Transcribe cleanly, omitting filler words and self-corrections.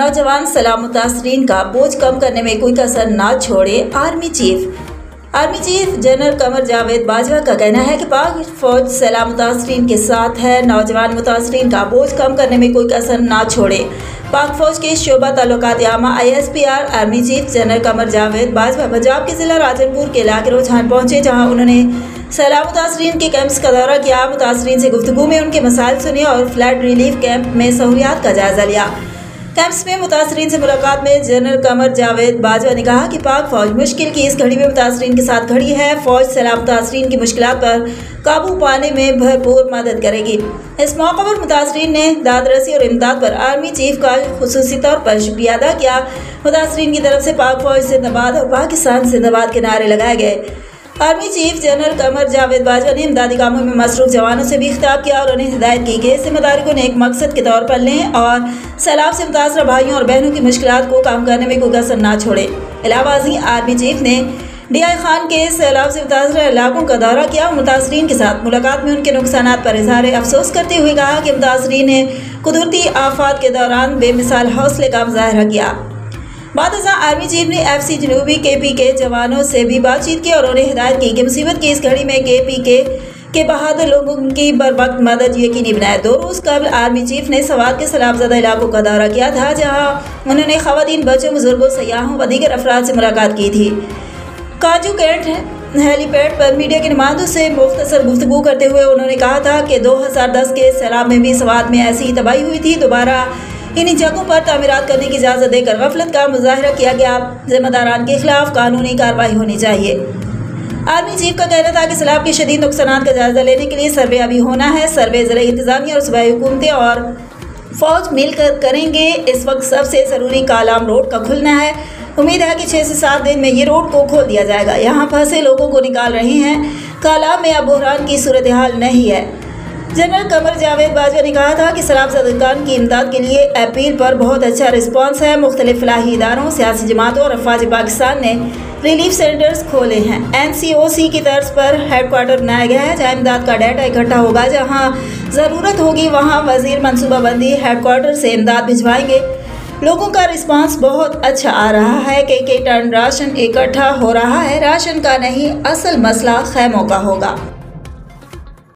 नौजवान सलाम मुतासरीन का बोझ कम करने में कोई कसर न छोड़े army chief general Qamar Javed Bajwa का कहना है कि पाक फौज सलाम मुतासरीन के साथ है। नौजवान मुतासरीन का बोझ कम करने में कोई कसर न छोड़े। पाक फौज के शोबा ताल्लुकात आमा ISPR army chief general Qamar Javed Bajwa Punjab के जिला राजनपुर के इलाके रुझान पहुंचे, जहां उन्होंने सैलाब मुतासरीन के कैंप्स का दौरा किया। मुतासरीन से गुफ्तगू में उनके मसाइल सुने और फ्लड रिलीफ कैंप में सहूलियात का जायजा लिया। कैंप्स में मुतासरीन से मुलाकात में जनरल कमर जावेद बाजवा ने कहा कि पाक फौज मुश्किल की इस घड़ी में मुतासरीन के साथ खड़ी है। फौज सैलाब मुतासरीन की मुश्किलात पर काबू पाने में भरपूर मदद करेगी। इस मौके पर मुतासरीन ने दादरसी और इमदाद पर आर्मी चीफ का खुसूसी तौर पर शुक्रिया अदा किया। मुतासरीन की तरफ से पाक फौज जिंदाबाद और पाकिस्तान जिंदाबाद के नारे लगाए गए। Army chief general Qamar Javed Bajwa ने इमदादी कामों में मसरूफ जवानों से भी खिताब किया और उन्हें हिदायत की कि जिम्मेदारी को नेक मकसद के तौर पर लें और सैलाब से मुतासर भाइयों और बहनों की मुश्किलात को कम करने में कोई कसर न छोड़े। इलाहाबादी आर्मी चीफ ने DI खान के सैलाब से मुतासर इलाकों का दौरा किया और मुतासरीन के साथ मुलाकात में उनके नुकसानात पर इजहार अफसोस करते हुए कहा कि मुतासरीन ने कुदरती आफात के दौरान बेमिसाल हौसले का मुजाहरा किया। बाद आर्मी चीफ ने FC जनूबी KP के जवानों से भी बातचीत की और उन्हें हिदायत की कि मुसीबत की इस घड़ी में KP के बहादुर लोगों की बर वक्त मदद यकीनी बनाए। 2 रोज़ कबल आर्मी चीफ ने सवात के सैलाबज़दा इलाकों का दौरा किया था, जहां उन्होंने खवातीन, बच्चों, बुजुर्गों, सयाहों व दीगर अफराद से मुलाकात की थी। काजू कैंट हेलीपैड पर मीडिया के नुमाइंदों से मुख्तसर गुफ्तगू करते हुए उन्होंने कहा था कि 2010 के सैलाब में भी सवात में ऐसी ही तबाही हुई थी। दोबारा इन्हीं जगहों पर तामीरात करने की इजाज़त देकर गफलत का मुजाहरा किया गया। जिम्मेदारान के खिलाफ कानूनी कार्रवाई होनी चाहिए। आर्मी चीफ का कहना था कि सैलाब के शदीद नुकसानात का जायजा लेने के लिए सर्वे अभी होना है। सर्वे ज़िला इंतजामिया और सूबाई हुकूमतें और फौज मिलकर करेंगे। इस वक्त सबसे ज़रूरी कालाम रोड का खुलना है। उम्मीद है कि 6 से 7 दिन में ये रोड को खोल दिया जाएगा। यहाँ फंसे लोगों को निकाल रहे हैं। कालाम में अब बहरान की सूरत हाल नहीं है। जनरल कमर जावेद बाजवा ने कहा था कि सैलाबज़दागान की इमदाद के लिए अपील पर बहुत अच्छा रिस्पांस है। मुख्तलिफ फलाही इदारों, सियासी जमातों और अफवाज पाकिस्तान ने रिलीफ सेंटर्स खोले हैं। NCOC की तर्ज पर हेडक्वार्टर बनाया गया है, जहां इमदाद का डाटा इकट्ठा होगा। जहां ज़रूरत होगी वहां वजीर मनसूबाबंदी हेडक्वार्टर से इमदाद भिजवाएंगे। लोगों का रिस्पांस बहुत अच्छा आ रहा है। कई टन राशन इकट्ठा हो रहा है। राशन का नहीं, असल मसला खैमों का होगा।